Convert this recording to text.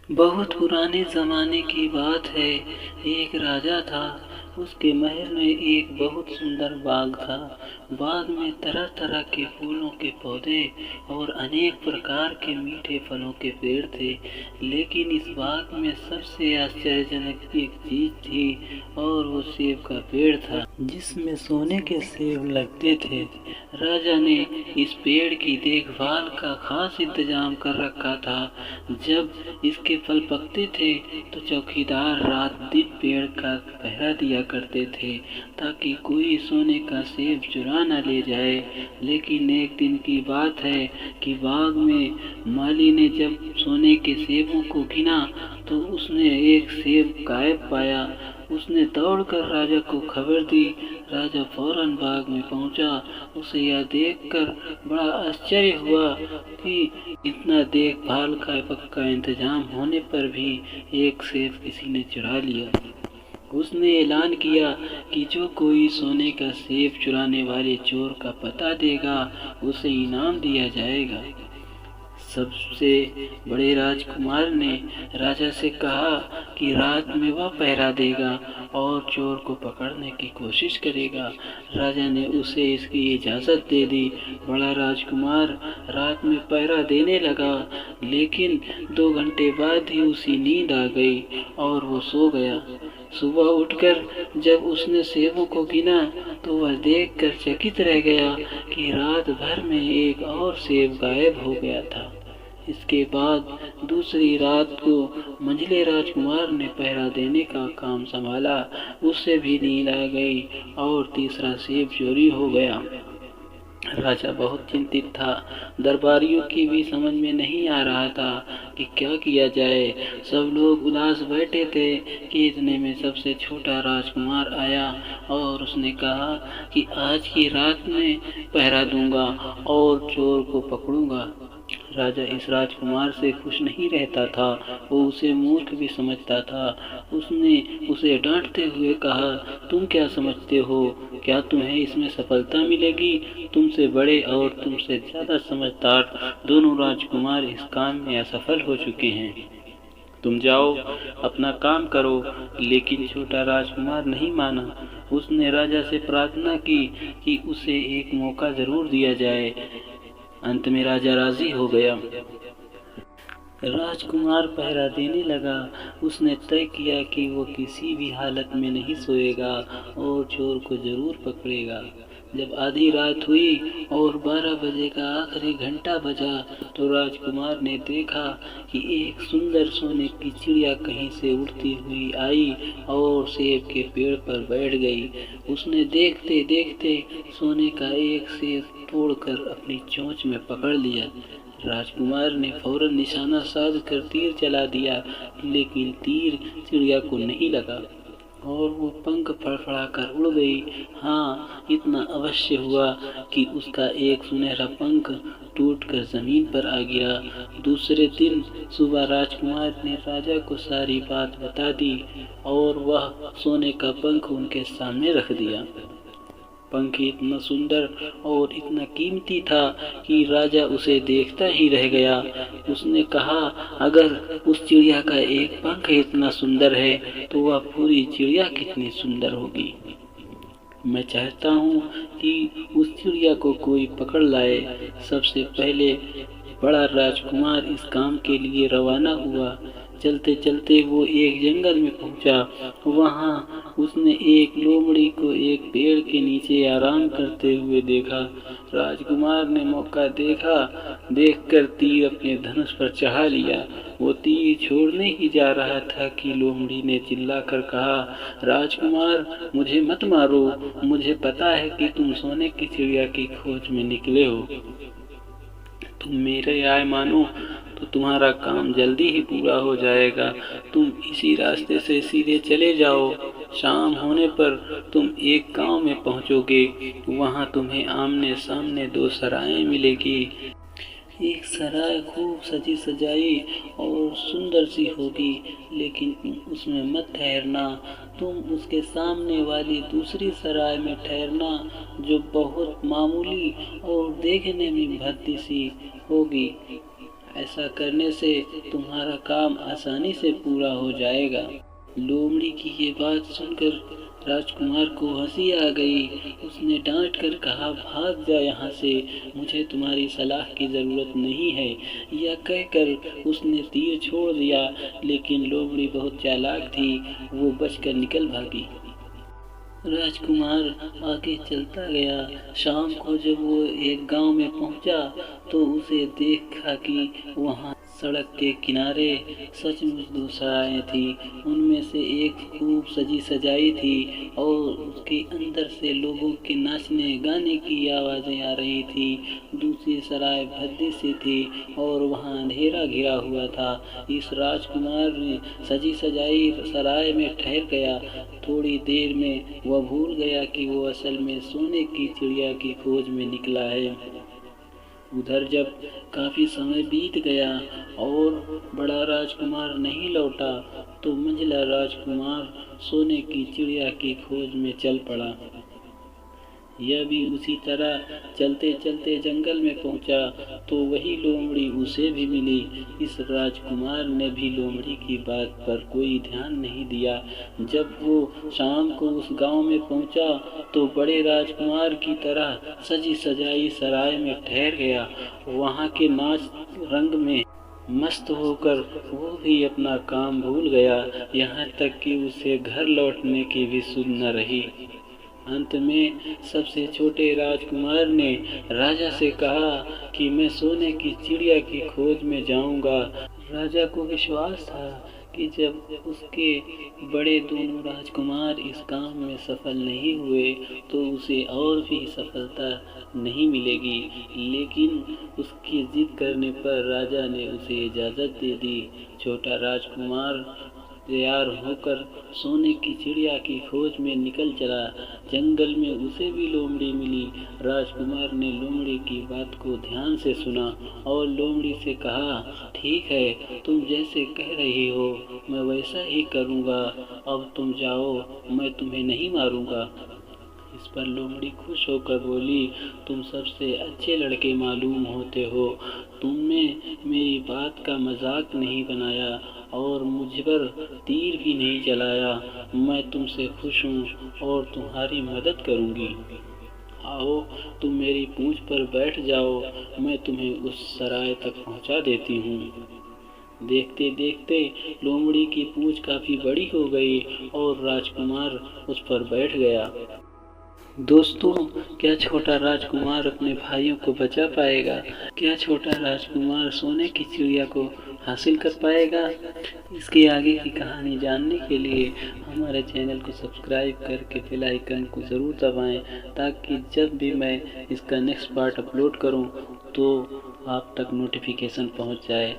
बहुत पुराने ज़माने की बात है। एक राजा था। उसके महल में एक बहुत सुंदर बाग था। बाग में तरह तरह के फूलों के पौधे और अनेक प्रकार के मीठे फलों के पेड़ थे। लेकिन इस बाग में सबसे आश्चर्यजनक एक चीज थी और वो सेब का पेड़ था, जिसमें सोने के सेब लगते थे। राजा ने इस पेड़ की देखभाल का खास इंतजाम कर रखा था। जब इसके फल पकते थे तो चौकीदार रात दिन पेड़ का पहरा दिया करते थे, ताकि कोई सोने का सेब चुरा न ले जाए। लेकिन एक दिन की बात है कि बाग में माली ने जब सोने के सेबों को गिना तो उसने एक सेब गायब पाया। उसने दौड़कर राजा को खबर दी। राजा फौरन बाग में पहुंचा। उसे यह देखकर बड़ा आश्चर्य हुआ कि इतना देखभाल का पक्का इंतजाम होने पर भी एक सेब किसी ने चुरा लिया। उसने ऐलान किया कि जो कोई सोने का सेब चुराने वाले चोर का पता देगा, उसे इनाम दिया जाएगा। सबसे बड़े राजकुमार ने राजा से कहा कि रात में वह पहरा देगा और चोर को पकड़ने की कोशिश करेगा। राजा ने उसे इसकी इजाज़त दे दी। बड़ा राजकुमार रात में पहरा देने लगा, लेकिन 2 घंटे बाद ही उसे नींद आ गई और वो सो गया। सुबह उठकर जब उसने सेबों को गिना तो वह देखकर चकित रह गया कि रात भर में एक और सेब गायब हो गया था। इसके बाद दूसरी रात को मंझले राजकुमार ने पहरा देने का काम संभाला। उसे भी नींद आ गई और तीसरा सेब चोरी हो गया। राजा बहुत चिंतित था। दरबारियों की भी समझ में नहीं आ रहा था कि क्या किया जाए। सब लोग उदास बैठे थे कि इतने में सबसे छोटा राजकुमार आया और उसने कहा कि आज की रात में पहरा दूंगा और चोर को पकड़ूंगा। राजा इस राजकुमार से खुश नहीं रहता था। वो उसे मूर्ख भी समझता था। उसने उसे डांटते हुए कहा, तुम क्या समझते हो? क्या तुम्हें इसमें सफलता मिलेगी? तुमसे बड़े और तुमसे ज्यादा समझदार दोनों राजकुमार इस काम में असफल हो चुके हैं। तुम जाओ, अपना काम करो। लेकिन छोटा राजकुमार नहीं माना। उसने राजा से प्रार्थना की कि उसे एक मौका जरूर दिया जाए। अंत में राजा राजी हो गया। राजकुमार पहरा देने लगा। उसने तय किया कि वो किसी भी हालत में नहीं सोएगा और चोर को जरूर पकड़ेगा। जब आधी रात हुई और 12 बजे का आखिरी घंटा बजा तो राजकुमार ने देखा कि एक सुंदर सोने की चिड़िया कहीं से उड़ती हुई आई और सेब के पेड़ पर बैठ गई। उसने देखते देखते सोने का एक सेब तोड़कर अपनी चोंच में पकड़ लिया। राजकुमार ने फौरन निशाना साध कर तीर चला दिया, लेकिन तीर चिड़िया को नहीं लगा और वो पंख फड़फड़ाकर उड़ गई। हाँ, इतना अवश्य हुआ कि उसका एक सुनहरा पंख टूटकर जमीन पर आ गिरा। दूसरे दिन सुबह राजकुमार ने राजा को सारी बात बता दी और वह सोने का पंख उनके सामने रख दिया। पंख इतना सुंदर और इतना कीमती था कि राजा उसे देखता ही रह गया। उसने कहा, अगर उस चिड़िया का एक पंख इतना सुंदर है तो वह पूरी चिड़िया कितनी सुंदर होगी। मैं चाहता हूँ कि उस चिड़िया को कोई पकड़ लाए। सबसे पहले बड़ा राजकुमार इस काम के लिए रवाना हुआ। चलते चलते वो एक जंगल में पहुंचा। वहां उसने एक लोमड़ी को एक पेड़ के नीचे आराम करते हुए देखा। राजकुमार ने मौका देखकर तीर अपने धनुष पर चढ़ा लिया। वो तीर छोड़ने ही जा रहा था कि लोमड़ी ने चिल्लाकर कहा, राजकुमार, मुझे मत मारो। मुझे पता है कि तुम सोने की चिड़िया की खोज में निकले हो। तुम मेरे आए मानो तो तुम्हारा काम जल्दी ही पूरा हो जाएगा। तुम इसी रास्ते से सीधे चले जाओ। शाम होने पर तुम एक गांव में पहुंचोगे। वहां तुम्हें आमने सामने 2 सराएं मिलेगी। एक सराय खूब सजी सजाई और सुंदर सी होगी, लेकिन तुम उसमें मत ठहरना। तुम उसके सामने वाली दूसरी सराय में ठहरना, जो बहुत मामूली और देखने में भद्दी सी होगी। ऐसा करने से तुम्हारा काम आसानी से पूरा हो जाएगा। लोमड़ी की ये बात सुनकर राजकुमार को हंसी आ गई। उसने डांट कर कहा, भाग जा यहाँ से, मुझे तुम्हारी सलाह की ज़रूरत नहीं है। यह कहकर उसने तीर छोड़ दिया, लेकिन लोमड़ी बहुत चालाक थी, वो बचकर निकल भागी। राजकुमार आगे चलता गया। शाम को जब वो एक गांव में पहुंचा तो उसे देखा कि वहां सड़क के किनारे सचमुच दो सराएं थी। उनमें से एक खूब सजी सजाई थी और उसके अंदर से लोगों के नाचने गाने की आवाज़ें आ रही थी। दूसरी सराय भद्दी सी थी और वहाँ अंधेरा घिरा हुआ था। इस राजकुमार ने सजी सजाई सराय में ठहर गया। थोड़ी देर में वह भूल गया कि वो असल में सोने की चिड़िया की खोज में निकला है। उधर जब काफी समय बीत गया और बड़ा राजकुमार नहीं लौटा तो मंझला राजकुमार सोने की चिड़िया की खोज में चल पड़ा। यह भी उसी तरह चलते चलते जंगल में पहुंचा तो वही लोमड़ी उसे भी मिली। इस राजकुमार ने भी लोमड़ी की बात पर कोई ध्यान नहीं दिया। जब वो शाम को उस गांव में पहुंचा तो बड़े राजकुमार की तरह सजी सजाई सराय में ठहर गया। वहां के नाच रंग में मस्त होकर वो भी अपना काम भूल गया, यहाँ तक कि उसे घर लौटने की भी सुध न रही। अंत में सबसे छोटे राजकुमार ने राजा से कहा कि मैं सोने की चिड़िया की खोज में जाऊंगा। राजा को विश्वास था कि जब उसके बड़े दोनों राजकुमार इस काम में सफल नहीं हुए तो उसे और भी सफलता नहीं मिलेगी, लेकिन उसकी जिद करने पर राजा ने उसे इजाज़त दे दी। छोटा राजकुमार तैयार होकर सोने की चिड़िया की खोज में निकल चला। जंगल में उसे भी लोमड़ी मिली। राजकुमार ने लोमड़ी की बात को ध्यान से सुना और लोमड़ी से कहा, ठीक है, तुम जैसे कह रही हो मैं वैसा ही करूँगा। अब तुम जाओ, मैं तुम्हें नहीं मारूँगा। इस पर लोमड़ी खुश होकर बोली, तुम सबसे अच्छे लड़के मालूम होते हो। तुमने मेरी बात का मजाक नहीं बनाया और मुझ पर तीर भी नहीं चलाया। मैं तुमसे खुश हूँ और तुम्हारी मदद करूँगी। आओ, तुम मेरी पूँछ पर बैठ जाओ, मैं तुम्हें उस सराय तक पहुँचा देती हूँ। देखते देखते लोमड़ी की पूँछ काफ़ी बड़ी हो गई और राजकुमार उस पर बैठ गया। दोस्तों, क्या छोटा राजकुमार अपने भाइयों को बचा पाएगा? क्या छोटा राजकुमार सोने की चिड़िया को हासिल कर पाएगा? इसके आगे की कहानी जानने के लिए हमारे चैनल को सब्सक्राइब करके बेल आइकन को ज़रूर दबाएं, ताकि जब भी मैं इसका नेक्स्ट पार्ट अपलोड करूं तो आप तक नोटिफिकेशन पहुंच जाए।